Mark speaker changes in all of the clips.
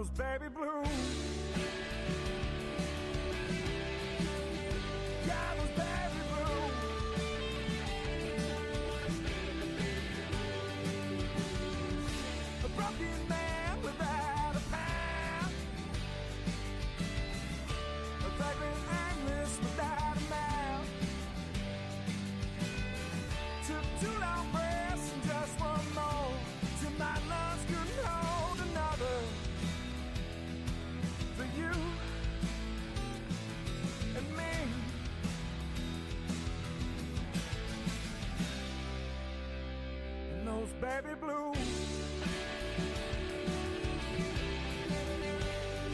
Speaker 1: those baby blues. Yeah, those baby blues. A broken man without a path. A vagrant aimless without a mouth. Took 2 long breaths and just one more. Till my lungs couldn't hold another. For you and me. And those baby blues.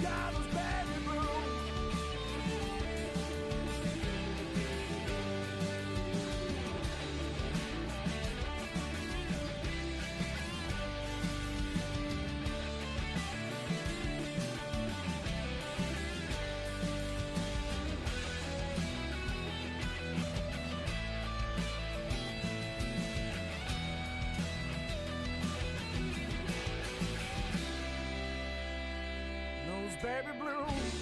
Speaker 1: Yeah, those baby blues. Those baby blues.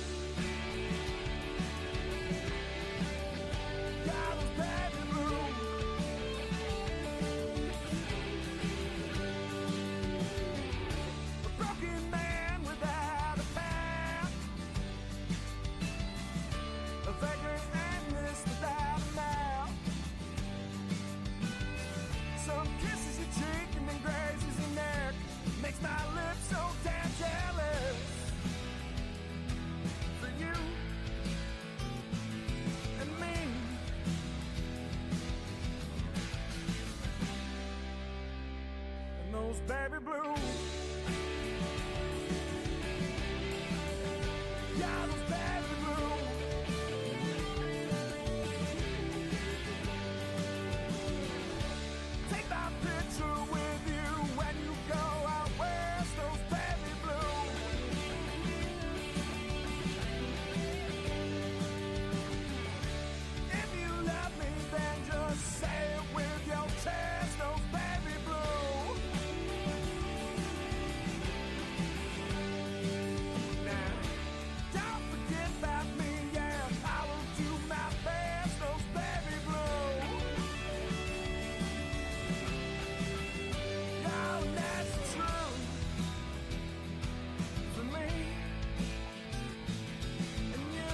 Speaker 1: Yeah, those baby blues. A broken man without a path. A vagrant aimless without a mouth. Some kisses your cheek and then grazes your neck. Makes my lips so damn jealous. For you and me. And those baby blues. Yeah, those baby blues. Take my picture with you when you go out west. Those baby blues. If you love me, then just say it with your chest. Those baby blues. Now, don't forget about me, yeah. I will do my best. Those baby blues. Yeah, that's true for me and you.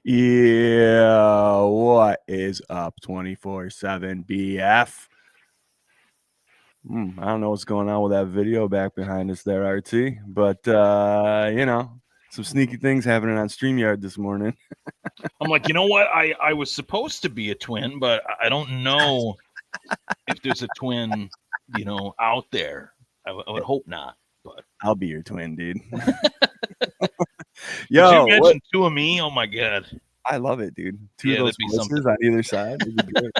Speaker 2: Yeah, what is up, 24/7 BF? I don't know what's going on with that video back behind us there, RT, but some sneaky things happening on StreamYard this morning.
Speaker 3: I'm like, you know what? I was supposed to be a twin, but I don't know if there's a twin, out there. I would hope not. But
Speaker 2: I'll be your twin, dude.
Speaker 3: could
Speaker 2: Yo,
Speaker 3: you imagine 2 of me? Oh my god.
Speaker 2: I love it, dude. 2
Speaker 3: Yeah,
Speaker 2: of those
Speaker 3: that'd be
Speaker 2: voices
Speaker 3: something.
Speaker 2: on either side. It'd be great.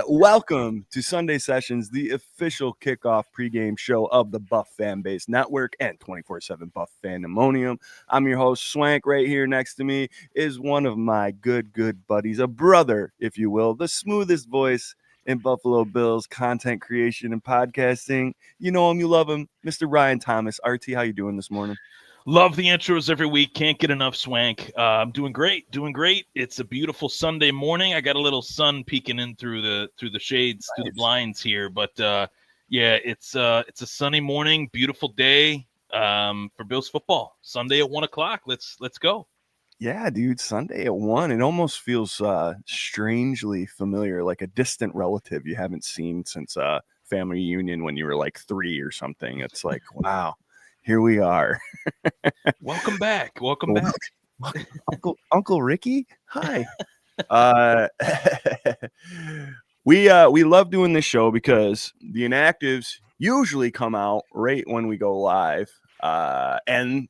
Speaker 2: Welcome to Sunday Sessions, the official kickoff pregame show of the Buff Fan Base Network and 24/7 Buff Fandemonium. I'm your host, Swank. Right here next to me is one of my good buddies, a brother, if you will, the smoothest voice in Buffalo Bills content creation and podcasting. You know him, you love him, Mr. Ryan Thomas. RT, how you doing this morning?
Speaker 3: Love the intros every week. Can't get enough, Swank. I'm doing great. It's a beautiful Sunday morning. I got a little sun peeking in through the shades, through the blinds here. But yeah, it's a sunny morning, beautiful day for Bills football. Sunday at 1:00. Let's go.
Speaker 2: Yeah, dude, Sunday at 1. It almost feels strangely familiar, like a distant relative you haven't seen since family reunion when you were like 3 or something. It's like, wow. Here we are.
Speaker 3: Welcome back.
Speaker 2: Uncle Ricky. Hi. We love doing this show because the inactives usually come out right when we go live. And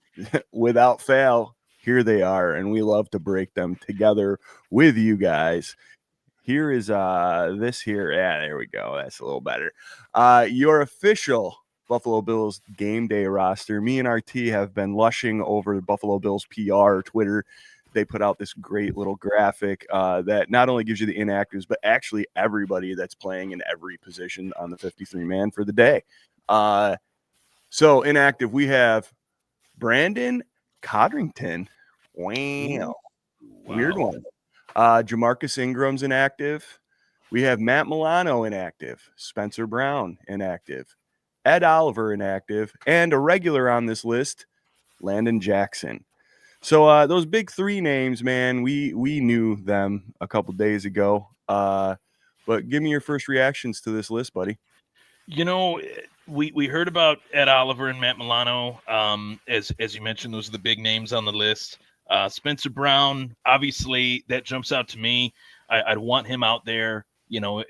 Speaker 2: without fail, here they are, and we love to break them together with you guys. Here is this here. Yeah, there we go. That's a little better. Your official Buffalo Bills game day roster. Me and RT have been lushing over the Buffalo Bills PR Twitter. They put out this great little graphic that not only gives you the inactives, but actually everybody that's playing in every position on the 53-man for the day. So inactive, we have Brandon Codrington. Wow. Weird one. Jamarcus Ingram's inactive. We have Matt Milano inactive. Spencer Brown inactive. Ed Oliver inactive. And a regular on this list, Landon Jackson. So those big three names, man, we knew them a couple days ago. But give me your first reactions to this list, buddy.
Speaker 3: You know, we heard about Ed Oliver and Matt Milano. As you mentioned, those are the big names on the list. Spencer Brown, obviously, that jumps out to me. I'd want him out there,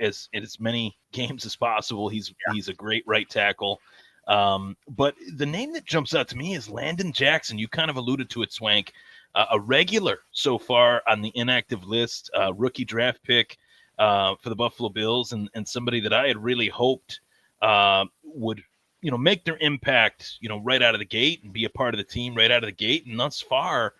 Speaker 3: as many games as possible. He's a great right tackle. But the name that jumps out to me is Landon Jackson. You kind of alluded to it, Swank. A regular so far on the inactive list, rookie draft pick for the Buffalo Bills, and somebody that I had really hoped would make their impact right out of the gate and be a part of the team right out of the gate. And thus far,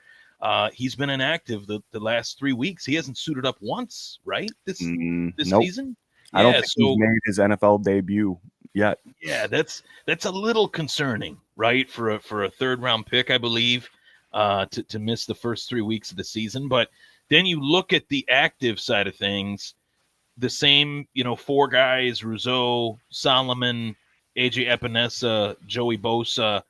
Speaker 3: he's been inactive the last 3 weeks. He hasn't suited up once, right? This
Speaker 2: Nope.
Speaker 3: season.
Speaker 2: I don't think he's made his NFL debut yet.
Speaker 3: Yeah, that's a little concerning, right? For a third round pick, I believe, to miss the first 3 weeks of the season. But then you look at the active side of things, the same, four guys: Rousseau, Solomon, AJ Epinesa, Joey Bosa.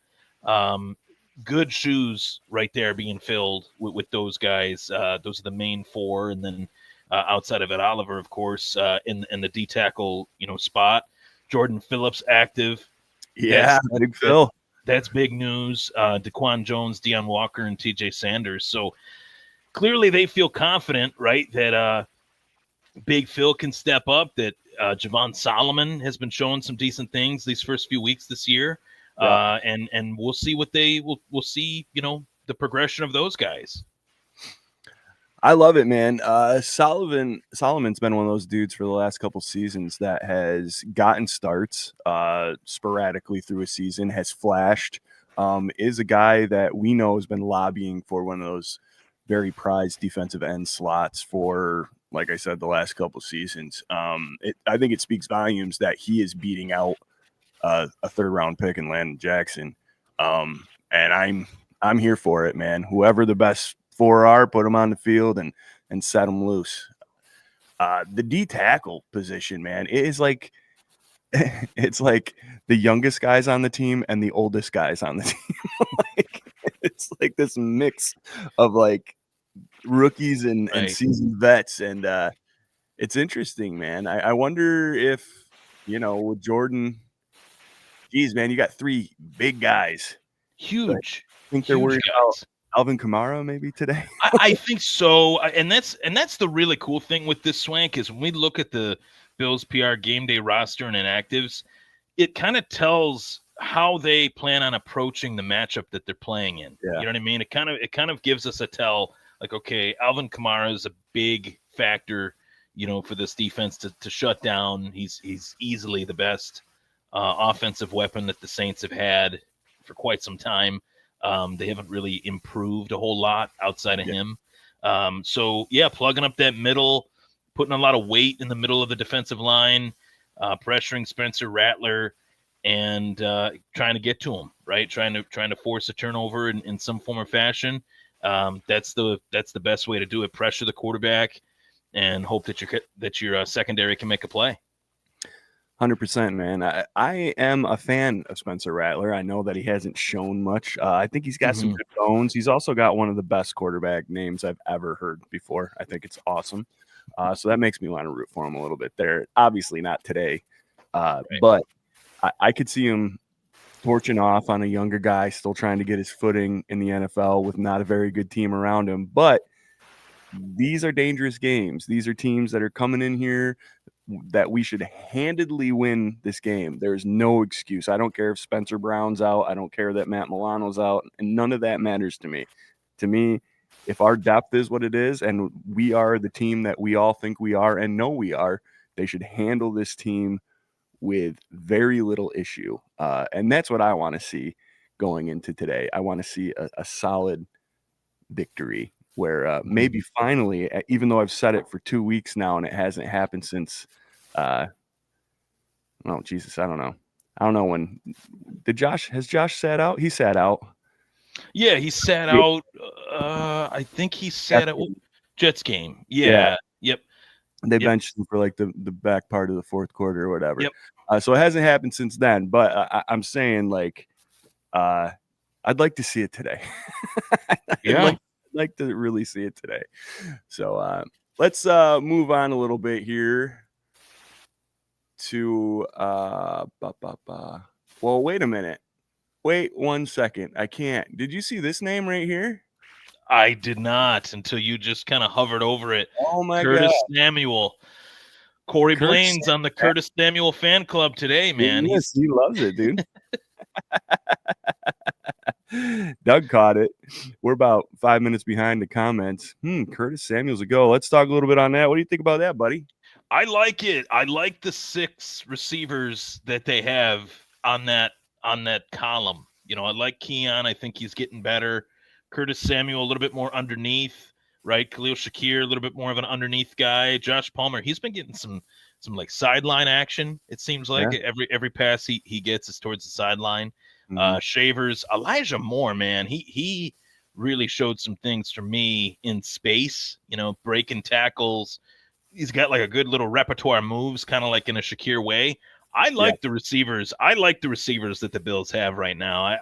Speaker 3: Good shoes right there being filled with those guys. Those are the main four, and then outside of it, Oliver, of course, in the D tackle spot. Jordan Phillips active.
Speaker 2: Yeah, big Phil.
Speaker 3: That's big news. Daquan Jones, Deion Walker, and TJ Sanders. So clearly they feel confident, right, that Big Phil can step up, that Javon Solomon has been showing some decent things these first few weeks this year. Yeah. And we'll see what we'll see, the progression of those guys.
Speaker 2: I love it, man. Solomon's been one of those dudes for the last couple seasons that has gotten starts sporadically through a season, has flashed, is a guy that we know has been lobbying for one of those very prized defensive end slots for, like I said, the last couple seasons. I think it speaks volumes that he is beating out a third round pick in Landon Jackson. And I'm here for it, man. Whoever the best four are, put them on the field and set them loose. The D tackle position, man, it is like it's like the youngest guys on the team and the oldest guys on the team. It's like this mix of like rookies and seasoned vets, and it's interesting, man. I wonder if with Jordan, geez, man, you got three big guys,
Speaker 3: huge.
Speaker 2: I think they're worried about Alvin Kamara maybe today.
Speaker 3: I think so, and that's the really cool thing with this, Swank, is when we look at the Bills PR game day roster and inactives, it kind of tells how they plan on approaching the matchup that they're playing in. Yeah. You know what I mean? It kind of gives us a tell, like, okay, Alvin Kamara is a big factor, for this defense to shut down. He's easily the best offensive weapon that the Saints have had for quite some time. They haven't really improved a whole lot outside of him. So plugging up that middle, putting a lot of weight in the middle of the defensive line, pressuring Spencer Rattler, and trying to get to him, right? Trying to force a turnover in some form or fashion. That's the best way to do it. Pressure the quarterback and hope that your secondary can make a play.
Speaker 2: 100%, man. I am a fan of Spencer Rattler. I know that he hasn't shown much. I think he's got some good bones. He's also got one of the best quarterback names I've ever heard before. I think it's awesome. So that makes me want to root for him a little bit there. Obviously not today, but I could see him torching off on a younger guy still trying to get his footing in the NFL with not a very good team around him. But these are dangerous games. These are teams that are coming in here that we should handedly win this game. There's no excuse. I don't care if Spencer Brown's out. I don't care that Matt Milano's out. And none of that matters to me. To me, if our depth is what it is, and we are the team that we all think we are and know we are, they should handle this team with very little issue. And that's what I want to see going into today. I want to see a solid victory where maybe finally, even though I've said it for 2 weeks now and it hasn't happened since, oh Jesus, I don't know. I don't know when has Josh sat out? He sat out.
Speaker 3: Yeah, he sat out. I think he sat out Jets game. Yeah. Yep.
Speaker 2: They benched him for like the back part of the fourth quarter or whatever.
Speaker 3: Yep.
Speaker 2: So it hasn't happened since then. But I'm saying, like, I'd like to see it today. I'd like to really see it today. So let's move on a little bit here to well, wait a minute. Wait 1 second. I can't. Did you see this name right here?
Speaker 3: I did not until you just kind of hovered over it.
Speaker 2: Oh my
Speaker 3: Curtis
Speaker 2: God.
Speaker 3: Samuel. Corey Blaine's on the Curtis Samuel fan club today, man.
Speaker 2: Yes, he loves it, dude. Doug caught it. We're about 5 minutes behind the comments. Curtis Samuel's a go. Let's talk a little bit on that. What do you think about that, buddy?
Speaker 3: I like it. I like the 6 receivers that they have on that column. You know, I like Keon. I think he's getting better. Curtis Samuel a little bit more underneath, right? Khalil Shakir a little bit more of an underneath guy. Josh Palmer, he's been getting some like sideline action. It seems like every pass he gets is towards the sideline. Shavers, Elijah Moore, man, he really showed some things for me in space. You know, breaking tackles. He's got like a good little repertoire of moves, kind of like in a Shakir way. I like the receivers. I like the receivers that the Bills have right now.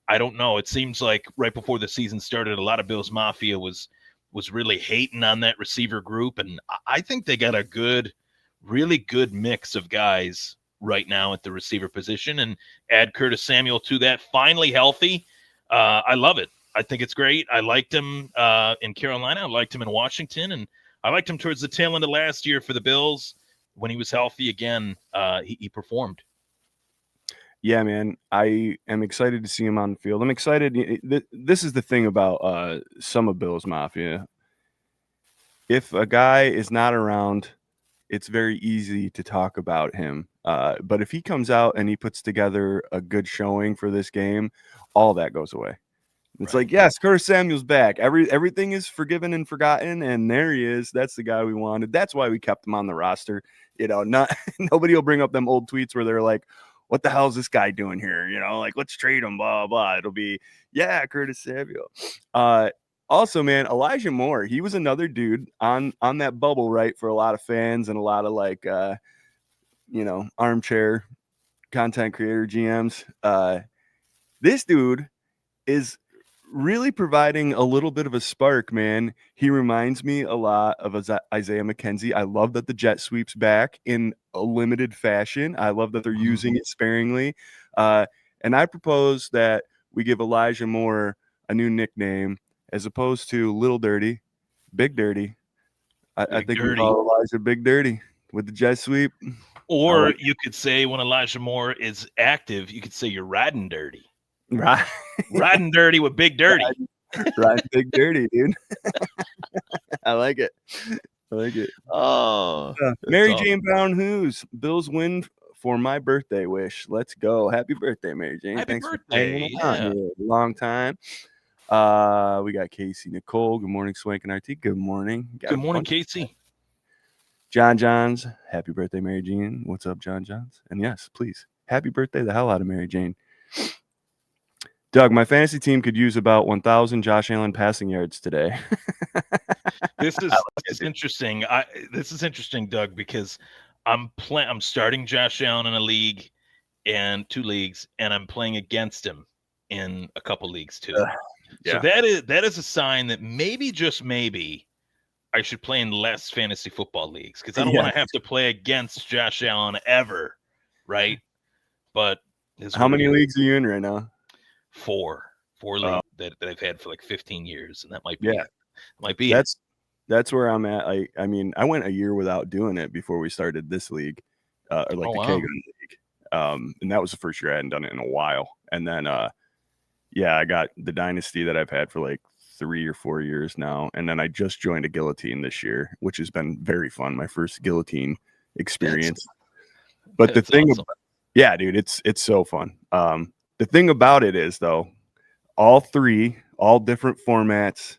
Speaker 3: I don't know. It seems like right before the season started, a lot of Bills Mafia was really hating on that receiver group, and I think they got a really good mix of guys right now at the receiver position, and add Curtis Samuel to that. Finally healthy. I love it. I think it's great. I liked him in Carolina. I liked him in Washington, and I liked him towards the tail end of last year for the Bills. When he was healthy again, he performed.
Speaker 2: Yeah, man, I am excited to see him on the field. I'm excited. This is the thing about some of Bills Mafia. If a guy is not around, it's very easy to talk about him. But if he comes out and he puts together a good showing for this game, all that goes away. It's like, yes, Curtis Samuel's back. Everything is forgiven and forgotten, and there he is. That's the guy we wanted. That's why we kept him on the roster. You know, nobody will bring up them old tweets where they're like, what the hell is this guy doing here? You know, like, let's trade him, blah, blah. It'll be, Curtis Samuel. Also, man, Elijah Moore, he was another dude on that bubble, right, for a lot of fans and a lot of, like, armchair content creator GMs. This dude is really providing a little bit of a spark, man. He reminds me a lot of Isaiah McKenzie. I love that the jet sweeps back in a limited fashion. I love that they're using it sparingly. And I propose that we give Elijah Moore a new nickname as opposed to Little Dirty, Big Dirty. I think we call Elijah Big Dirty with the jet sweep.
Speaker 3: Or you could say when Elijah Moore is active, you could say you're riding dirty.
Speaker 2: Right.
Speaker 3: Riding dirty with Big Dirty.
Speaker 2: Riding Big Dirty, dude. I like it.
Speaker 3: Oh.
Speaker 2: Mary Jane Brown Who's Bills win for my birthday wish. Let's go. Happy birthday, Mary Jane.
Speaker 3: Thanks
Speaker 2: birthday.
Speaker 3: For hanging
Speaker 2: out here. Long time. We got Casey Nicole. Good morning, Swank and RT. Good morning.
Speaker 3: Good morning, Casey.
Speaker 2: John Johns. Happy birthday, Mary Jane. What's up, John Johns? And yes, please. Happy birthday the hell out of Mary Jane. Doug, my fantasy team could use about 1,000 Josh Allen passing yards today.
Speaker 3: This is interesting. This is interesting, Doug, because I'm starting Josh Allen in a league and 2 leagues, and I'm playing against him in a couple leagues too. So that is a sign that maybe, just maybe, I should play in less fantasy football leagues, because I don't want to have to play against Josh Allen ever, right? But
Speaker 2: how many leagues are you in right now?
Speaker 3: 4 leagues that I've had for like 15 years, and that might be
Speaker 2: that's where I'm at. I mean, I went a year without doing it before we started this league, or like the Kagan League, and that was the first year I hadn't done it in a while. And then I got the dynasty that I've had for like 3 or 4 years now, and then I just joined a guillotine this year, which has been very fun. My first guillotine experience. But the thing,
Speaker 3: awesome.
Speaker 2: yeah, dude, it's so fun. The thing about it is, though, all different formats,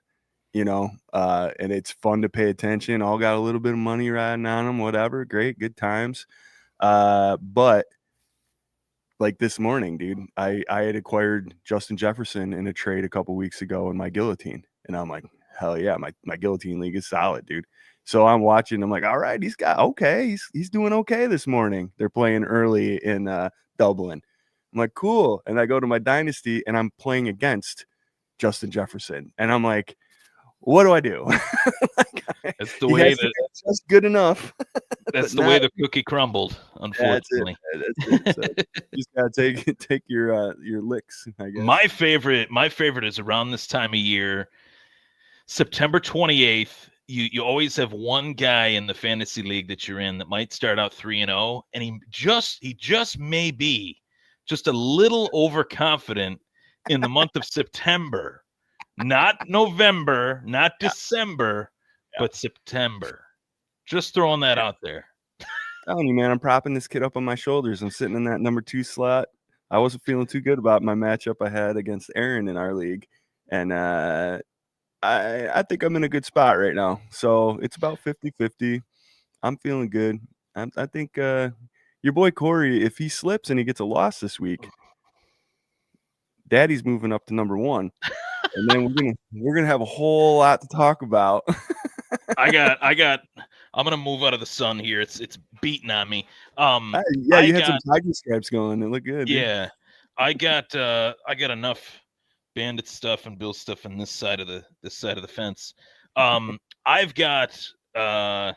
Speaker 2: and it's fun to pay attention. All got a little bit of money riding on them, whatever. Great, good times. But like this morning, dude, I had acquired Justin Jefferson in a trade a couple weeks ago in my guillotine, and I'm like, hell yeah, my guillotine league is solid, dude. So I'm watching. I'm like, all right, he's doing okay this morning. They're playing early in Dublin. I'm like, cool. And I go to my dynasty, and I'm playing against Justin Jefferson, and I'm like, what do I do?
Speaker 3: That's the way that
Speaker 2: just good enough.
Speaker 3: That's the way the cookie crumbled, unfortunately.
Speaker 2: That's it. So you just gotta take your licks, I guess.
Speaker 3: My favorite is around this time of year, September 28th. You always have one guy in the fantasy league that you're in that might start out 3-0, and he just may be just a little overconfident in the month of September. Not November, not December, but September. Just throwing that out there.
Speaker 2: Telling you, man, I'm propping this kid up on my shoulders. I'm sitting in that number 2 slot. I wasn't feeling too good about my matchup I had against Aaron in our league, and I think I'm in a good spot right now. So it's about 50-50. I'm feeling good. I think your boy Corey, if he slips and he gets a loss this week, Daddy's moving up to number 1. And then we're gonna have a whole lot to talk about.
Speaker 3: I'm gonna move out of the sun here. It's beating on me.
Speaker 2: You had some tiger stripes going. It looked good.
Speaker 3: Yeah, dude. I got enough Bandit stuff and Bill stuff on this side of the fence. I've got a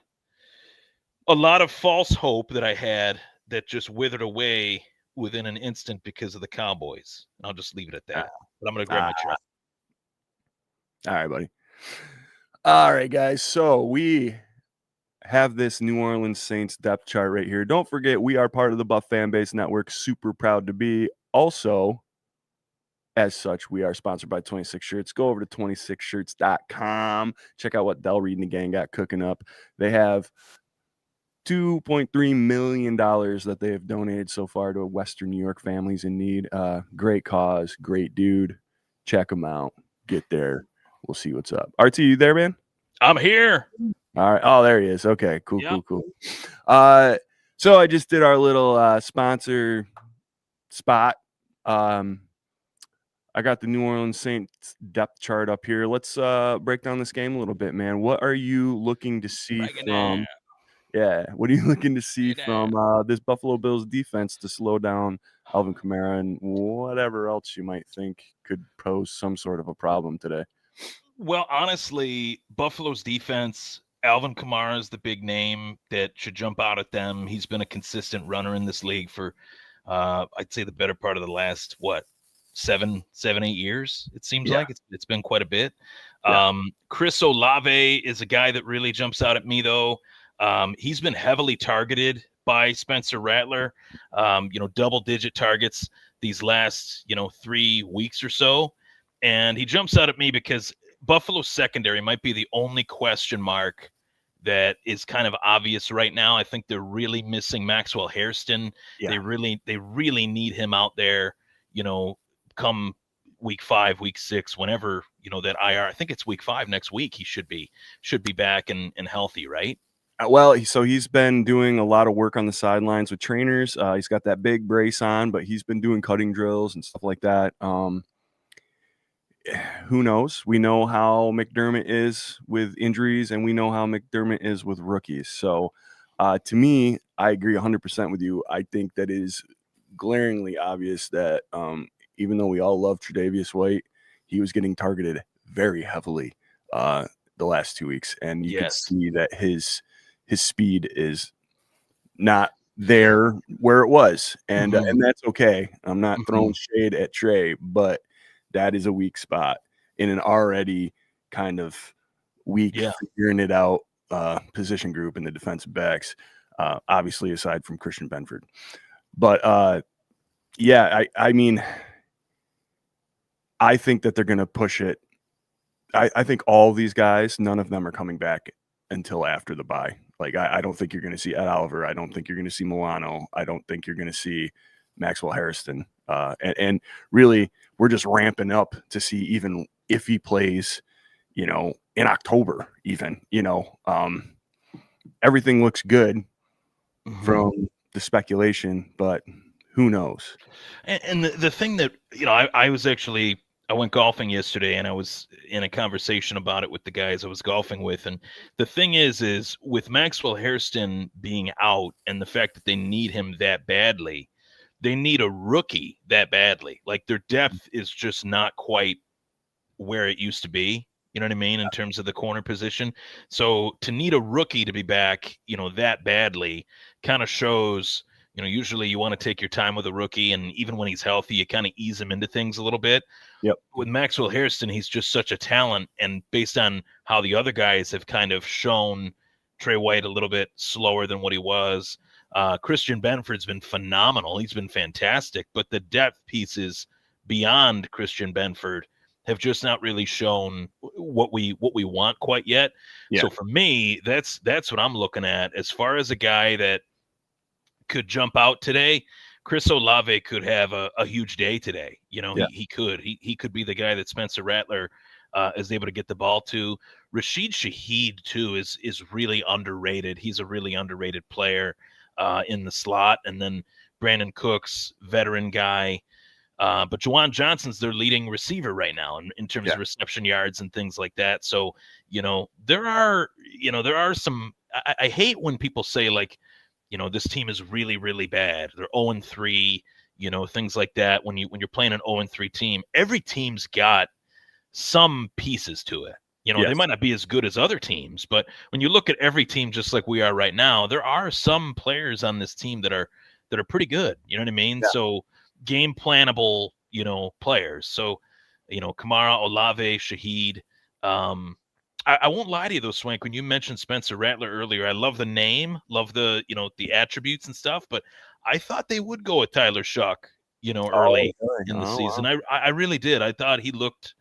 Speaker 3: lot of false hope that I had that just withered away within an instant because of the Cowboys. And I'll just leave it at that. But I'm gonna grab my truck.
Speaker 2: All right, buddy. All right, guys. So we have this New Orleans Saints depth chart right here. Don't forget, we are part of the Buff Fan Base Network. Super proud to be. Also, as such, we are sponsored by 26 Shirts. Go over to 26shirts.com. Check out what Del Reed and the gang got cooking up. They have $2.3 million that they have donated so far to Western New York families in need. Great cause, great dude. Check them out. Get there. We'll see what's up. RT, you there, man?
Speaker 3: I'm here.
Speaker 2: All right. Oh, there he is. Okay, cool. So I just did our little sponsor spot. I got the New Orleans Saints depth chart up here. Let's break down this game a little bit, man. What are you looking to see from? Yeah, what are you looking to see from this Buffalo Bills defense to slow down Alvin Kamara and whatever else you might think could pose some sort of a problem today?
Speaker 3: Well, honestly, Buffalo's defense, Alvin Kamara is the big name that should jump out at them. He's been a consistent runner in this league for, I'd say, the better part of the last, 7, 8 years, it seems like. It's been quite a bit. Yeah. Chris Olave is a guy that really jumps out at me, though. He's been heavily targeted by Spencer Rattler, double-digit targets these last, 3 weeks or so. And he jumps out at me because Buffalo's secondary might be the only question mark that is kind of obvious right now. I think they're really missing Maxwell Hairston. Yeah. They really need him out there, come week 5, week 6, whenever, that IR, I think it's week 5 next week. He should be back and healthy, right?
Speaker 2: Well, so he's been doing a lot of work on the sidelines with trainers. He's got that big brace on, but he's been doing cutting drills and stuff like that. Who knows? We know how McDermott is with injuries, and we know how McDermott is with rookies. So to me, I agree 100% with you. I think that it is glaringly obvious that even though we all love Tre'Davious White, he was getting targeted very heavily the last 2 weeks. And you can see that his speed is not there where it was. And and that's okay. I'm not throwing shade at Trey, but that is a weak spot in an already kind of weak figuring it out position group in the defensive backs, obviously aside from Christian Benford. But I mean, I think that they're going to push it I think all these guys, none of them are coming back until after the bye. Like, I don't think you're going to see Ed Oliver. I don't think you're going to see Milano. I don't think you're going to see Maxwell Harrison. And really, we're just ramping up to see even if he plays, in October, even, everything looks good from the speculation, but who knows?
Speaker 3: And the thing that, I went golfing yesterday, and I was in a conversation about it with the guys I was golfing with. And the thing is with Maxwell Hairston being out and the fact that they need him that badly, they need a rookie that badly. Like, their depth is just not quite where it used to be. You know what I mean? In terms of the corner position. So to need a rookie to be back, that badly kind of shows, usually you want to take your time with a rookie. And even when he's healthy, you kind of ease him into things a little bit.
Speaker 2: Yep.
Speaker 3: With Maxwell Hairston, he's just such a talent. And based on how the other guys have kind of shown Trey White a little bit slower than what he was, Christian Benford's been phenomenal. He's been fantastic. But the depth pieces beyond Christian Benford have just not really shown what we want quite yet.
Speaker 2: Yeah.
Speaker 3: So for me, that's what I'm looking at as far as a guy that could jump out today. Chris Olave could have a huge day today. He could be the guy that Spencer Rattler is able to get the ball to. Rashid Shaheed too is really underrated. He's a really underrated player in the slot. And then Brandon Cooks, veteran guy. But Juwan Johnson's their leading receiver right now in terms of reception yards and things like that. So, there are some, I hate when people say, like, this team is really, really bad. They're 0-3, things like that. When you're playing an 0-3 team, every team's got some pieces to it. They might not be as good as other teams, but when you look at every team, just like we are right now, there are some players on this team that are pretty good. You know what I mean?
Speaker 2: Yeah.
Speaker 3: So game plannable, players. So, Kamara, Olave, Shaheed. I won't lie to you though, Swank, when you mentioned Spencer Rattler earlier, I love the name, love the, the attributes and stuff, but I thought they would go with Tyler Shuck, early in the season. Wow. I really did. I thought he looked,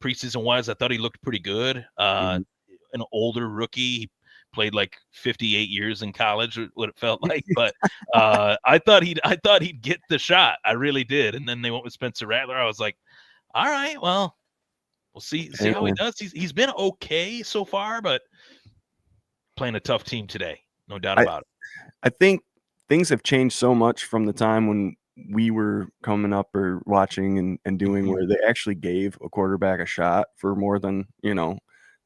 Speaker 3: preseason wise, I thought he looked pretty good. An older rookie. He played like 58 years in college, what it felt like, but I thought he'd get the shot. I really did. And then they went with Spencer Rattler. I was like, all right, well, we'll see how he does. He's been okay so far, but playing a tough team today, no doubt about it.
Speaker 2: I think things have changed so much from the time when we were coming up or watching and doing where they actually gave a quarterback a shot for more than,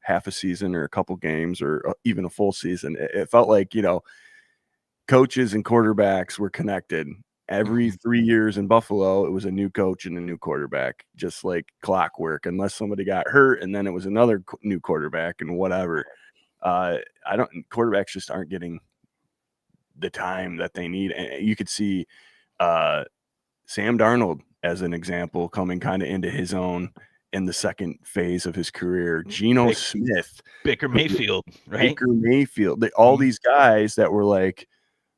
Speaker 2: half a season or a couple games or even a full season. It felt like, coaches and quarterbacks were connected. Every 3 years in Buffalo, it was a new coach and a new quarterback, just like clockwork, unless somebody got hurt, and then it was another new quarterback and whatever. Quarterbacks just aren't getting the time that they need. And you could see Sam Darnold as an example coming kind of into his own in the second phase of his career. Geno Smith,
Speaker 3: Baker Mayfield, right?
Speaker 2: Baker Mayfield, all these guys that were like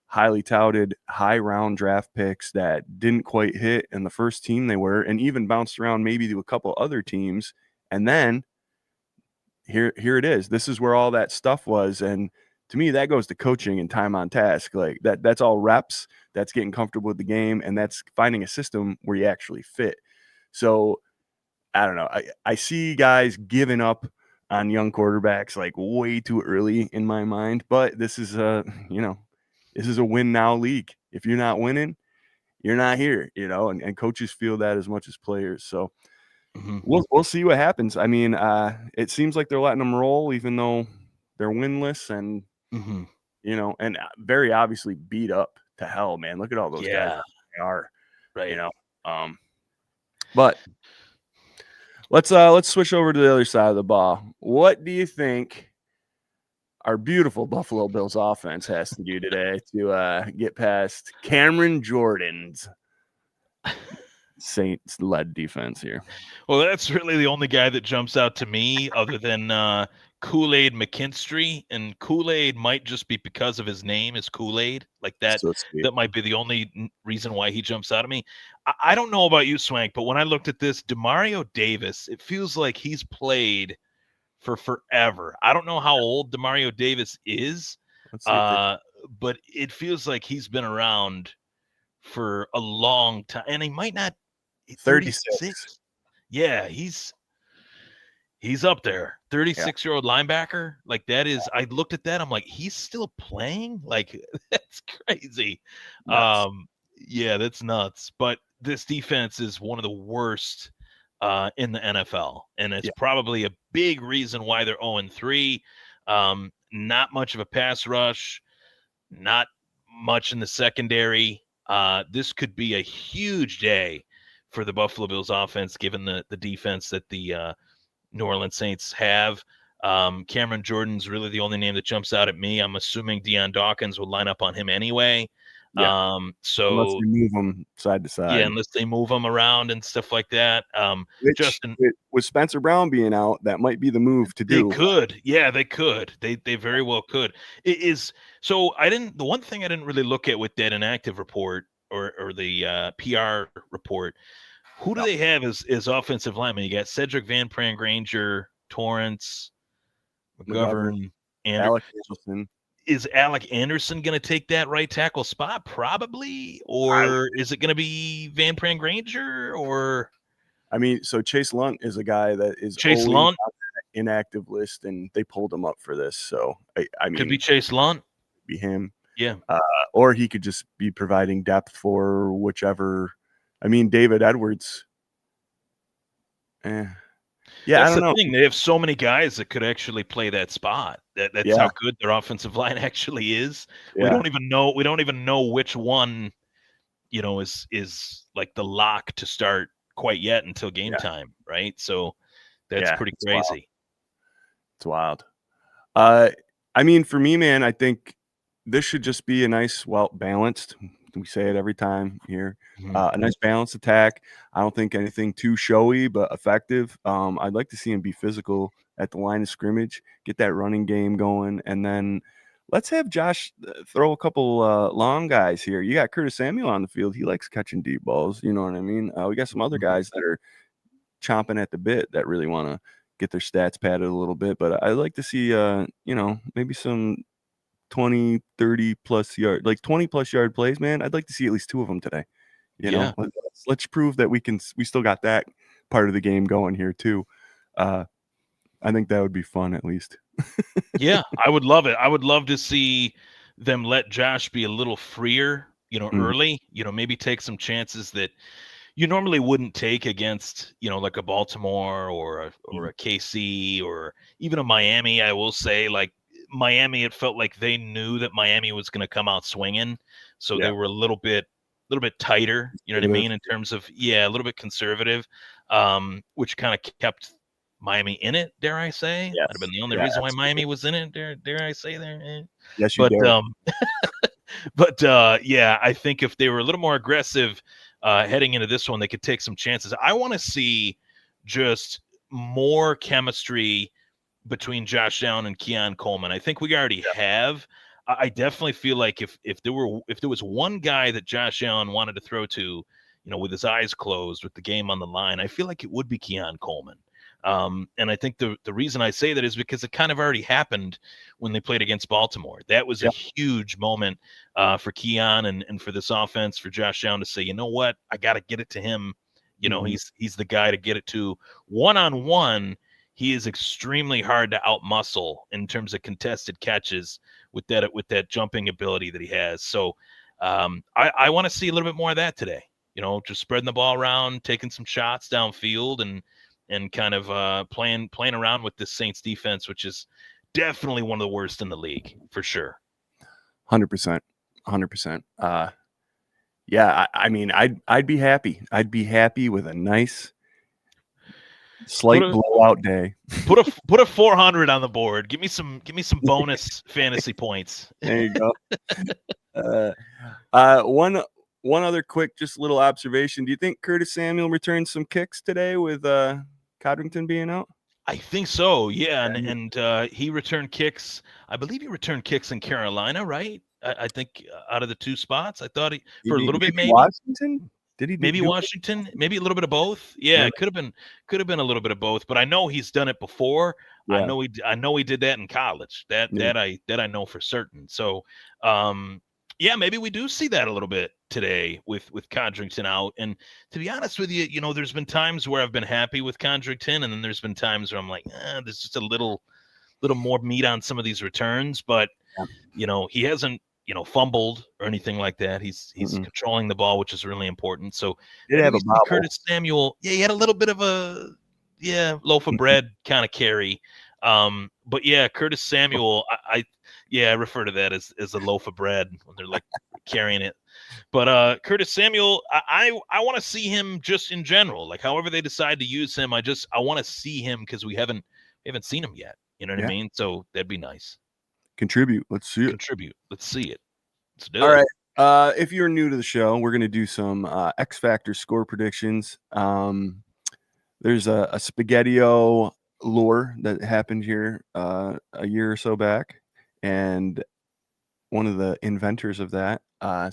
Speaker 2: highly touted, high round draft picks that didn't quite hit in the first team they were, and even bounced around maybe to a couple other teams. And then here it is. This is where all that stuff was. And to me, that goes to coaching and time on task. Like that's all reps. That's getting comfortable with the game, and that's finding a system where you actually fit. So I don't know. I see guys giving up on young quarterbacks like way too early in my mind, but this is this is a win now league. If you're not winning, you're not here, and coaches feel that as much as players. So we'll see what happens. I mean, it seems like they're letting them roll, even though they're winless and, and very obviously beat up to hell, man. Look at all those guys they are,
Speaker 3: right.
Speaker 2: But let's switch over to the other side of the ball. What do you think our beautiful Buffalo Bills offense has to do today to get past Cameron Jordan's Saints-led defense here?
Speaker 3: Well, that's really the only guy that jumps out to me other than Kool-Aid McKinstry, and Kool-Aid might just be because of his name is Kool-Aid. Like that, that might be the only reason why he jumps out at me. I don't know about you, Swank, but when I looked at this, Demario Davis, it feels like he's played for forever. I don't know how old Demario Davis is,
Speaker 2: Let's see if
Speaker 3: but it feels like he's been around for a long time, and he might not.
Speaker 2: 36.
Speaker 3: Yeah, he's up there. 36-year-old linebacker. Like that is. I looked at that. I'm like, he's still playing. Like that's crazy.
Speaker 2: Nuts.
Speaker 3: Yeah, that's nuts. But this defense is one of the worst in the NFL, and it's probably a big reason why they're 0-3. Not much of a pass rush, not much in the secondary. This could be a huge day for the Buffalo Bills offense, given the defense that the New Orleans Saints have. Cameron Jordan's really the only name that jumps out at me. I'm assuming Deion Dawkins will line up on him anyway.
Speaker 2: Yeah. Unless you move them side to side.
Speaker 3: Yeah, unless they move them around and stuff like that. Justin,
Speaker 2: with Spencer Brown being out, that might be the move to do.
Speaker 3: They could. Yeah, they could. They very well could. It is so the one thing I didn't really look at with that inactive report or the PR report, who do they have as offensive linemen? You got Cedric Van Pran Granger, Torrance, McGovern,
Speaker 2: Alec Anderson.
Speaker 3: Is Alec Anderson going to take that right tackle spot? Probably. Or is it going to be Van Pran Granger? Or
Speaker 2: I mean, so Chase Lunt is a guy that is
Speaker 3: Chase Lunt
Speaker 2: on the inactive list, and they pulled him up for this. So I mean,
Speaker 3: could be Chase Lunt.
Speaker 2: Be him.
Speaker 3: Yeah.
Speaker 2: Or he could just be providing depth for whichever. I mean, David Edwards. Yeah,
Speaker 3: that's
Speaker 2: I don't know.
Speaker 3: Thing. They have so many guys that could actually play that spot. That's how good their offensive line actually is. Yeah. We don't even know which one, is like the lock to start quite yet until game time, right? So that's pretty crazy.
Speaker 2: It's wild. I mean, for me, man, I think this should just be a nice, balanced. We say it every time here. A nice balanced attack. I don't think anything too showy, but effective. I'd like to see him be physical at the line of scrimmage, get that running game going, and then let's have Josh throw a couple long guys here. You got Curtis Samuel on the field. He likes catching deep balls. You know what I mean? We got some other guys that are chomping at the bit that really want to get their stats padded a little bit. But I'd like to see, maybe some 20, 30 plus yard, like 20 plus yard plays, man. I'd like to see at least two of them today. You know, let's prove that we still got that part of the game going here too. I think that would be fun at least.
Speaker 3: Yeah, I would love it. I would love to see them let Josh be a little freer, early, maybe take some chances that you normally wouldn't take against, like a Baltimore or a KC or even a Miami. I will say, like Miami, it felt like they knew that Miami was going to come out swinging. So they were a little bit tighter, you know what I mean? In terms of, a little bit conservative, which kind of kept Miami in it, dare I say?
Speaker 2: Yes.
Speaker 3: That'd have been the only reason why Miami was in it, dare I say there?
Speaker 2: Yes, you dare.
Speaker 3: I think if they were a little more aggressive heading into this one, they could take some chances. I want to see just more chemistry between Josh Allen and Keon Coleman. I think we already have. I definitely feel like if there was one guy that Josh Allen wanted to throw to, with his eyes closed, with the game on the line, I feel like it would be Keon Coleman. And I think the reason I say that is because it kind of already happened when they played against Baltimore. That was a huge moment for Keon and for this offense, for Josh Allen to say, you know what, I got to get it to him. He's the guy to get it to. One-on-one, he is extremely hard to outmuscle in terms of contested catches with that jumping ability that he has. So I want to see a little bit more of that today. Just spreading the ball around, taking some shots downfield, and kind of playing around with this Saints defense, which is definitely one of the worst in the league for sure.
Speaker 2: 100%. I mean, I'd be happy. I'd be happy with a nice slight blowout day.
Speaker 3: Put a 400 on the board. Give me some bonus fantasy points.
Speaker 2: There you go. One other quick, just little observation. Do you think Curtis Samuel returned some kicks today with Codrington being out?
Speaker 3: I think so. Yeah, and he returned kicks. I believe he returned kicks in Carolina, right? I think out of the two spots, I thought for a little bit maybe.
Speaker 2: Washington. Did he?
Speaker 3: Maybe Washington, maybe a little bit of both. Yeah, it could have been a little bit of both. But I know he's done it before.
Speaker 2: Yeah.
Speaker 3: I know he did that in college. That I know for certain. So, yeah, maybe we do see that a little bit today with Codrington out. And to be honest with you, there's been times where I've been happy with Codrington, and then there's been times where I'm like, there's just a little more meat on some of these returns. But he hasn't fumbled or anything like that. He's controlling the ball, which is really important. So Curtis Samuel, he had a little bit of a loaf of bread kind of carry. But yeah, Curtis Samuel, I refer to that as a loaf of bread when they're like carrying it. But Curtis Samuel, I want to see him just in general, like however they decide to use him. I want to see him because we haven't seen him yet. You know what I mean? So that'd be nice.
Speaker 2: Contribute. Let's see it.
Speaker 3: Let's see it. Let's do
Speaker 2: it. All right.
Speaker 3: If
Speaker 2: you're new to the show, we're going to do some X Factor score predictions. There's a Spaghetti-O lure that happened here a year or so back, and one of the inventors of that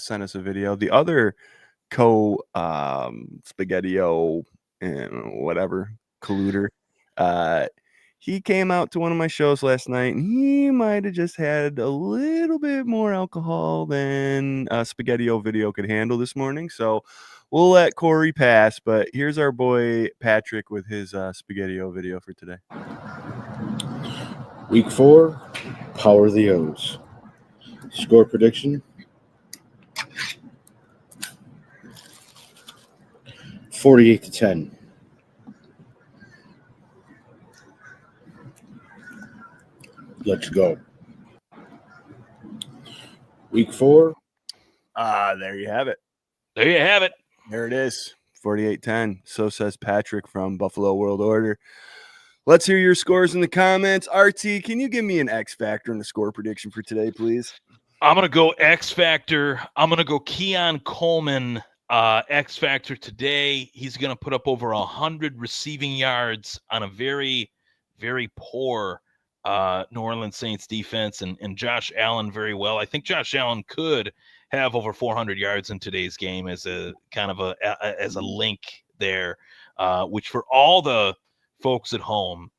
Speaker 2: sent us a video. The other Spaghetti-O whatever colluder, he came out to one of my shows last night, and he might have just had a little bit more alcohol than Spaghetti-O video could handle this morning. So we'll let Corey pass, but here's our boy Patrick with his Spaghetti-O video for today.
Speaker 4: Week 4, Power of the O's. Score prediction: 48-10. Let's go. Week 4.
Speaker 2: There you have it.
Speaker 3: There
Speaker 2: it is. 48-10. So says Patrick from Buffalo World Order. Let's hear your scores in the comments. RT, can you give me an X Factor and a score prediction for today, please?
Speaker 3: I'm going to go X Factor. I'm going to go Keon Coleman. X Factor today. He's going to put up over 100 receiving yards on a very, very poor New Orleans Saints defense, and Josh Allen very well. I think Josh Allen could have over 400 yards in today's game as a kind of as a link there, which for all the folks at home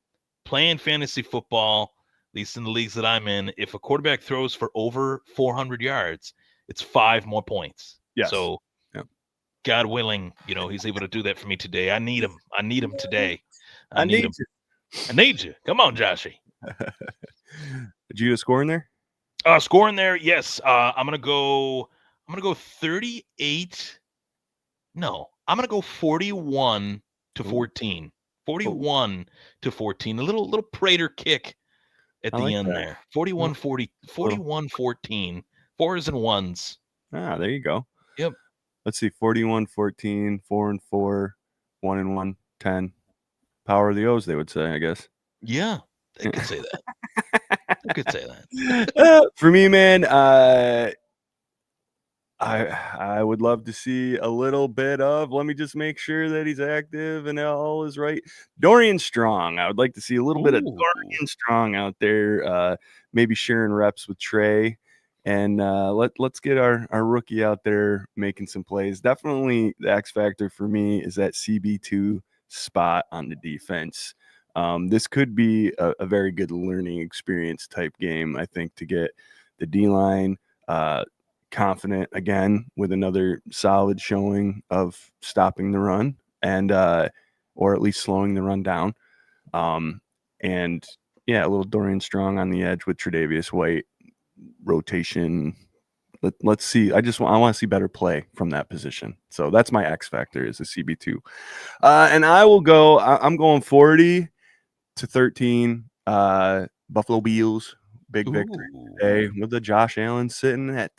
Speaker 3: playing fantasy football, at least in the leagues that I'm in, if a quarterback throws for over 400 yards, it's 5 more points.
Speaker 2: Yes.
Speaker 3: So God willing, he's able to do that for me today. I need him. I need him today. I need him. I need you. Come on, Joshy.
Speaker 2: Did you get a score in there?
Speaker 3: Score in there, yes. I'm gonna go 38. No, I'm gonna go 41-14. 41-14. A little Prater kick at the end there. 41-40, 41-14. 4s and 1s.
Speaker 2: There you go.
Speaker 3: Yep.
Speaker 2: Let's see, 41-14, 4-4, 1-1, 10. Power of the O's, they would say, I guess.
Speaker 3: Yeah, they could say that. They could say that.
Speaker 2: For me, man, I would love to see a little bit of, let me just make sure that he's active and all is right. Dorian Strong. I would like to see a little bit of Dorian Strong out there, maybe sharing reps with Trey. And let's get our rookie out there making some plays. Definitely the X factor for me is that CB2 spot on the defense. This could be a very good learning experience type game, I think, to get the D-line confident again with another solid showing of stopping the run and or at least slowing the run down. And yeah, a little Dorian Strong on the edge with Tre'Davious White rotation. Let's see. I want to see better play from that position. So that's my X factor is a CB2. And I will go. I'm going 40-13. Buffalo Bills. Big victory today with the Josh Allen sitting at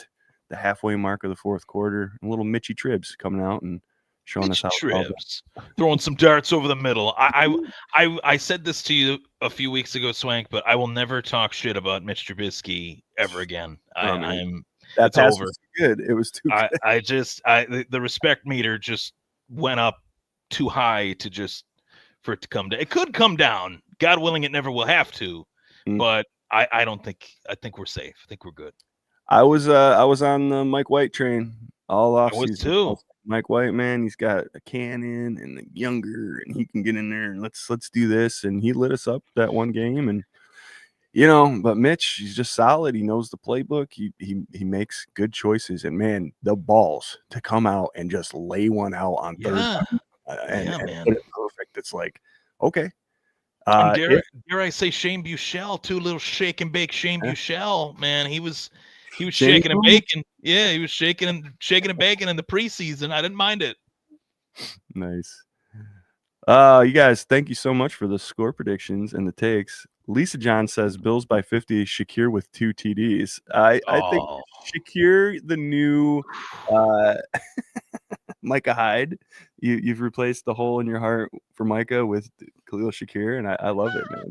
Speaker 2: the halfway mark of the fourth quarter. A little Mitchy Tribs coming out and showing us how
Speaker 3: Tribs throwing some darts over the middle. I said this to you a few weeks ago, Swank, but I will never talk shit about Mitch Trubisky ever again.
Speaker 2: That pass over. Was good. It was too good.
Speaker 3: The respect meter just went up too high for it to come down. It could come down. God willing, it never will have to. But I think we're safe. I think we're good.
Speaker 2: I was on the Mike White train all off
Speaker 3: season.
Speaker 2: Too. Mike White, man, he's got a cannon and a younger, and he can get in there and let's do this. And he lit us up that one game, and but Mitch, he's just solid. He knows the playbook. He makes good choices, and man, the balls to come out and just lay one out on third down, and put it perfect. It's like, okay.
Speaker 3: And dare I say Shane Buechele too? Little shake and bake Shane Buechele, man. He was shaking and baking. Yeah, he was shaking and baking in the preseason. I didn't mind it.
Speaker 2: Nice. You guys, thank you so much for the score predictions and the takes. Lisa John says Bills by 50, Shakir with 2 TDs. I think Shakir, the new Micah Hyde. You've replaced the hole in your heart for Micah with Khalil Shakir, and I love it, man.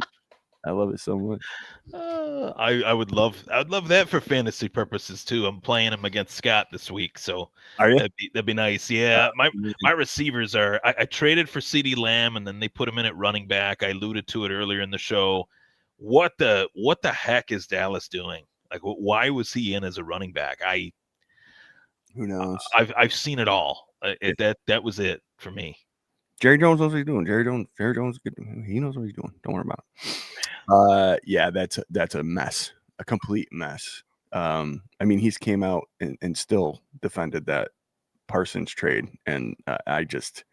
Speaker 2: I love it so much.
Speaker 3: I would love that for fantasy purposes too. I'm playing him against Scott this week, so
Speaker 2: are you?
Speaker 3: That'd be nice. Yeah, my receivers are. I traded for CeeDee Lamb, and then they put him in at running back. I alluded to it earlier in the show. What the heck is Dallas doing? Like, why was he in as a running back?
Speaker 2: Who knows?
Speaker 3: I've seen it all. That was it for me.
Speaker 2: Jerry Jones knows what he's doing. Jerry Jones, he knows what he's doing. Don't worry about it. Yeah, that's a mess, a complete mess. I mean, he's came out and still defended that Parsons trade, and I just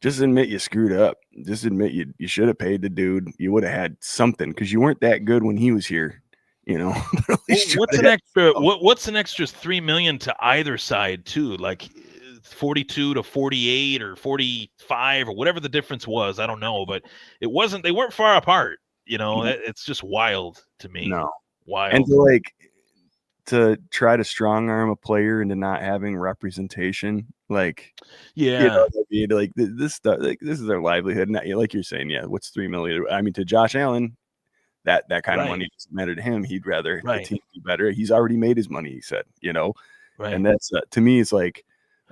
Speaker 2: admit you screwed up. Just admit you should have paid the dude. You would have had something because you weren't that good when he was here.
Speaker 3: What's an extra? What's an extra $3 million to either side too? Like 42 to 48 or 45 or whatever the difference was. I don't know, but it wasn't. They weren't far apart. It's just wild to me.
Speaker 2: No,
Speaker 3: wild.
Speaker 2: And to try to strong arm a player into not having representation, like like this stuff, like this is their livelihood. Not, like you're saying, what's $3 million? I mean, to Josh Allen, that kind of money doesn't matter to him. He'd rather the team be better. He's already made his money. He said,
Speaker 3: right.
Speaker 2: And that's to me, it's like,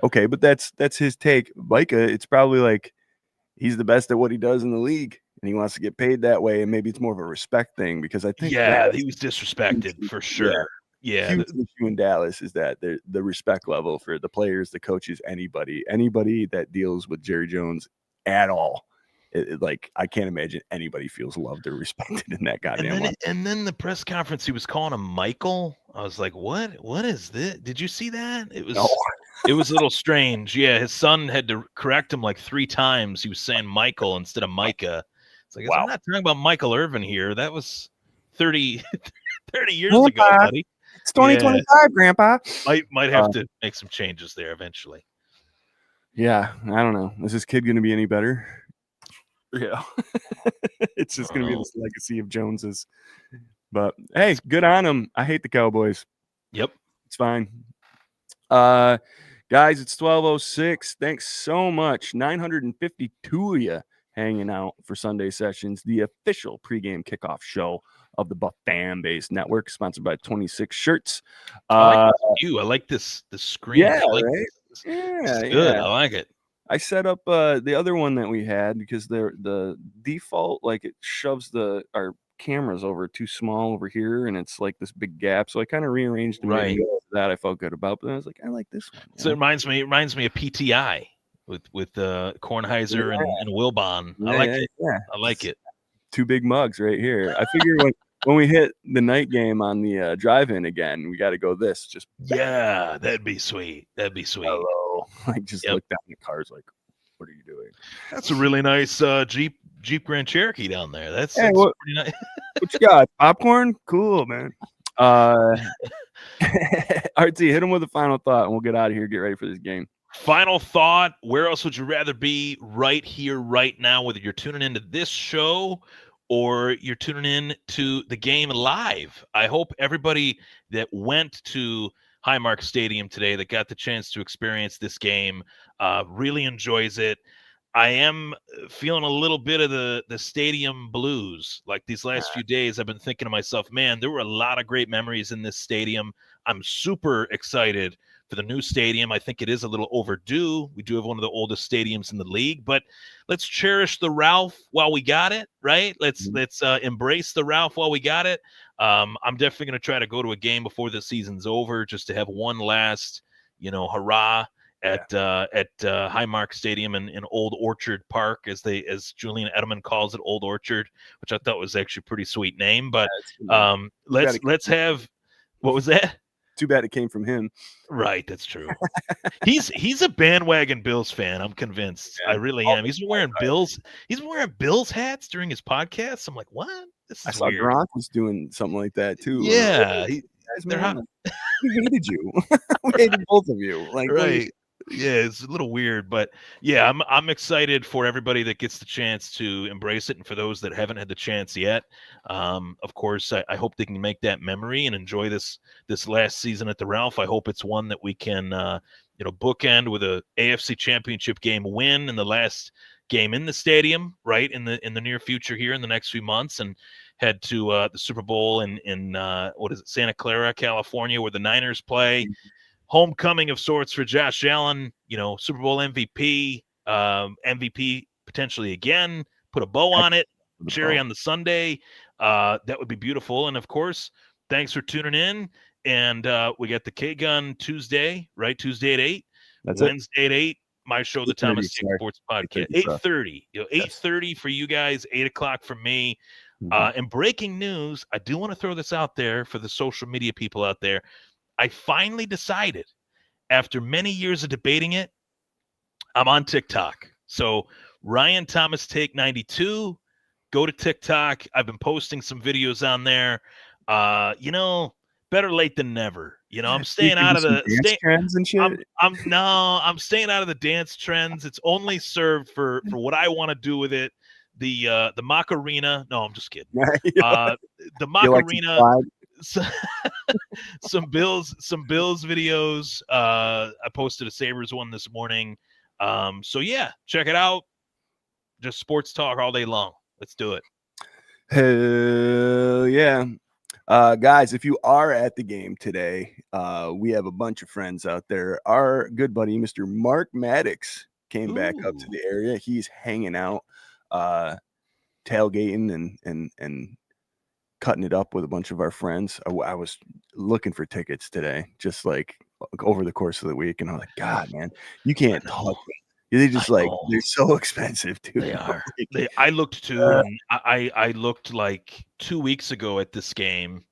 Speaker 2: okay, but that's his take. Micah, it's probably like he's the best at what he does in the league, and he wants to get paid that way. And maybe it's more of a respect thing because I think
Speaker 3: he was disrespected for sure. Yeah,
Speaker 2: huge issue in Dallas is that the respect level for the players, the coaches, anybody that deals with Jerry Jones at all. Like, I can't imagine anybody feels loved or respected in that goddamn way.
Speaker 3: And then the press conference, he was calling him Michael. I was like, what is this? Did you see that? It was it was a little strange. Yeah, his son had to correct him like 3 times. He was saying Michael instead of Micah. It's like, I'm not talking about Michael Irvin here. That was 30 years ago, buddy.
Speaker 2: It's 2025, Grandpa.
Speaker 3: Might have to make some changes there eventually.
Speaker 2: Yeah, I don't know. Is this kid going to be any better? Yeah, it's just going to be this legacy of Joneses. But hey, good on him. I hate the Cowboys.
Speaker 3: Yep,
Speaker 2: it's fine. Guys, it's 12:06. Thanks so much. 952 of you hanging out for Sunday Sessions, the official pregame kickoff show of the Buff Fan Base Network, sponsored by 26 Shirts.
Speaker 3: I like the screen.
Speaker 2: Yeah,
Speaker 3: I like
Speaker 2: right.
Speaker 3: This. It's good. I like it.
Speaker 2: I set up the other one that we had because the default, like, it shoves our cameras over too small over here, and it's like this big gap. So I kind of rearranged them. That I felt good about, but I was like, I like this one.
Speaker 3: So it reminds me of PTI with Kornheiser and Wilbon. I like it. Yeah. I like it.
Speaker 2: 2 big mugs right here. I figure when we hit the night game on the drive-in again, we got to go this. Just
Speaker 3: that'd be sweet.
Speaker 2: Hello. Like, just look down at cars like, what are you doing?
Speaker 3: That's a really nice Jeep Grand Cherokee down there. That's
Speaker 2: pretty
Speaker 3: nice.
Speaker 2: What you got? Popcorn? Cool, man. RT, hit him with a final thought, and we'll get out of here. Get ready for this game.
Speaker 3: Final thought. Where else would you rather be? Right here, right now, whether you're tuning into this show or you're tuning in to the game live. I hope everybody that went to Highmark Stadium today, that got the chance to experience this game, really enjoys it. I am feeling a little bit of the stadium blues. Like, these last few days, I've been thinking to myself, man, there were a lot of great memories in this stadium. I'm super excited for the new stadium. I think it is a little overdue. We do have one of the oldest stadiums in the league, but let's cherish the Ralph while we got it, right? Let's embrace the Ralph while we got it. I'm definitely going to try to go to a game before the season's over, just to have one last, hurrah at Highmark Stadium in Old Orchard Park, as Julian Edelman calls it, Old Orchard, which I thought was actually a pretty sweet name. But let's have, what was that?
Speaker 2: Too bad it came from him.
Speaker 3: Right, that's true. He's a bandwagon Bills fan. I'm convinced.
Speaker 2: Yeah.
Speaker 3: I really am. He's been wearing Bills hats during his podcasts. I'm like, what? This
Speaker 2: I
Speaker 3: is
Speaker 2: saw
Speaker 3: weird.
Speaker 2: Gronk was doing something like that too.
Speaker 3: Yeah,
Speaker 2: They're hot. We hated you. We hated both of you. Like,
Speaker 3: right. Yeah, it's a little weird, but yeah, I'm excited for everybody that gets the chance to embrace it, and for those that haven't had the chance yet, of course, I hope they can make that memory and enjoy this last season at the Ralph. I hope it's one that we can bookend with a AFC Championship game win in the last game in the stadium, right, in the near future here in the next few months, and head to the Super Bowl in Santa Clara, California, where the Niners play. Homecoming of sorts for Josh Allen, Super Bowl MVP, MVP potentially again, put a bow on it, cherry on the sundae. That would be beautiful. And of course, thanks for tuning in. And we got the K-Gun Tuesday, right? Tuesday at 8.
Speaker 2: That's
Speaker 3: Wednesday at 8. My show, the Thomas State Sports Podcast. 8:30. 8:30 for you guys, 8 o'clock for me. And breaking news, I do want to throw this out there for the social media people out there. I finally decided, after many years of debating it, I'm on TikTok. So Ryan Thomas Take 92, go to TikTok. I've been posting some videos on there. Better late than never. I'm staying out of the
Speaker 2: dance trends and shit.
Speaker 3: I'm staying out of the dance trends. It's only served for what I want to do with it. The Macarena. No, I'm just kidding. The Macarena. Some Bills videos. I posted a Sabres one this morning. So yeah, check it out. Just sports talk all day long. Let's do it.
Speaker 2: Hell yeah. Guys, if you are at the game today, we have a bunch of friends out there. Our good buddy, Mr. Mark Maddox, came back up to the area. He's hanging out, tailgating and cutting it up with a bunch of our friends. I was looking for tickets today, just like over the course of the week, and I was like, God, man, you can't talk. They just they're so expensive, dude.
Speaker 3: They are. I looked too, and I looked like 2 weeks ago at this game.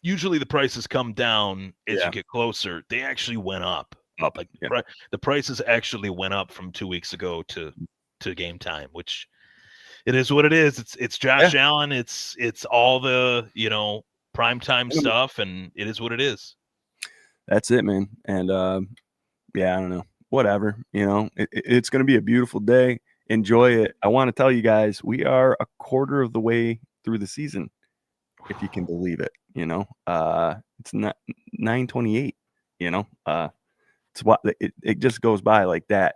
Speaker 3: Usually the prices come down as you get closer. They actually went up. The prices actually went up from 2 weeks ago to game time, which. It is what it is. It's Josh Allen. It's all the primetime stuff, and it is what it is.
Speaker 2: That's it, man. And I don't know. Whatever. It's going to be a beautiful day. Enjoy it. I want to tell you guys, we are a quarter of the way through the season, if you can believe it. It's not 9:28. It's what it just goes by like that.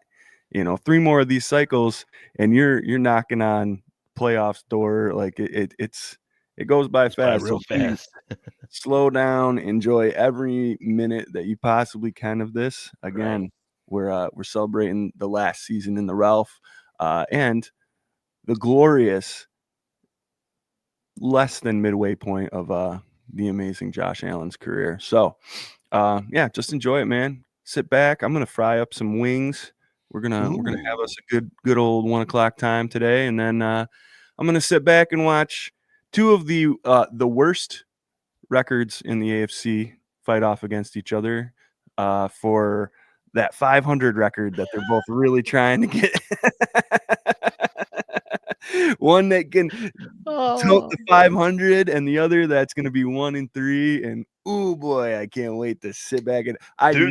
Speaker 2: 3 more of these cycles and you're knocking on playoffs door. Like it goes by fast.
Speaker 3: Real fast.
Speaker 2: Slow down, enjoy every minute that you possibly can of this. Again, we're celebrating the last season in the Ralph and the glorious less than midway point of the amazing Josh Allen's career. So just enjoy it, man. Sit back. I'm gonna fry up some wings. We're gonna have us a good old 1 o'clock time today, and then I'm gonna sit back and watch 2 of the worst records in the AFC fight off against each other for that 500 record that they're both really trying to get. One that can tote the 500, and the other that's gonna be 1-3. And oh boy, I can't wait to sit back and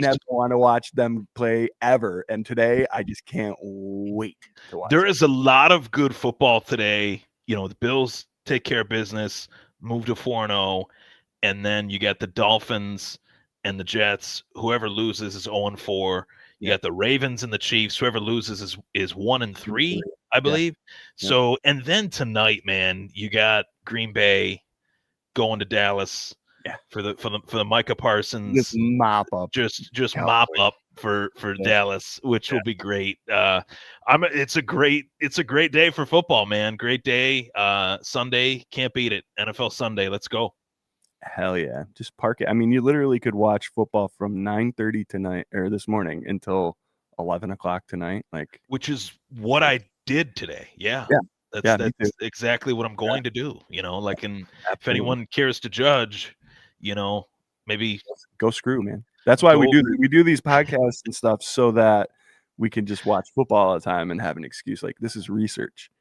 Speaker 2: never want to watch them play ever. And today, I just can't wait to watch.
Speaker 3: There is a lot of good football today. The Bills take care of business, move to 4-0, and then you got the Dolphins and the Jets. Whoever loses is 0-4. You got the Ravens and the Chiefs. Whoever loses is 1-3, I believe. Yeah. So, and then tonight, man, you got Green Bay going to Dallas. Yeah, for the Micah Parsons
Speaker 2: just mop up,
Speaker 3: just mop up for Dallas, which will be great. It's a great day for football, man. Great day. Sunday, can't beat it. NFL Sunday, let's go.
Speaker 2: Hell yeah. Just park it. I mean, you literally could watch football from 9:30 tonight or this morning until 11 o'clock tonight. Like,
Speaker 3: which is what I did today. Yeah.
Speaker 2: Yeah. Yeah, me
Speaker 3: That's exactly what I'm going to do. Like, and if
Speaker 2: absolutely.
Speaker 3: anyone cares to judge, maybe
Speaker 2: Go screw, man. That's why we do these podcasts and stuff so that we can just watch football all the time and have an excuse. Like, this is research.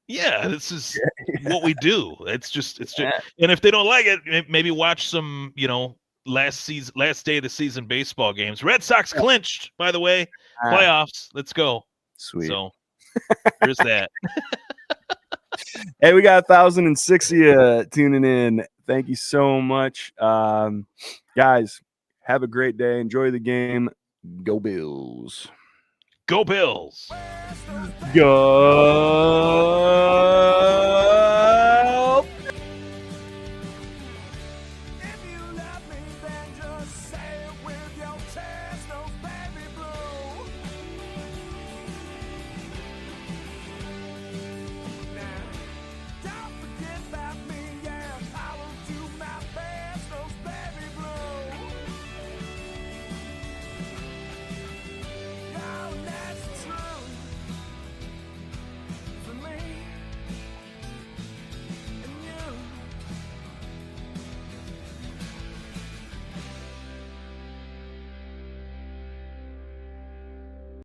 Speaker 3: yeah, this is what we do. It's just, and if they don't like it, maybe watch some, last day of the season baseball games. Red Sox clinched, by the way, playoffs. Let's go.
Speaker 2: Sweet.
Speaker 3: So there's that.
Speaker 2: Hey, we got 1,006 of you tuning in. Thank you so much. Guys, have a great day. Enjoy the game. Go Bills.
Speaker 3: Go Bills.
Speaker 2: Go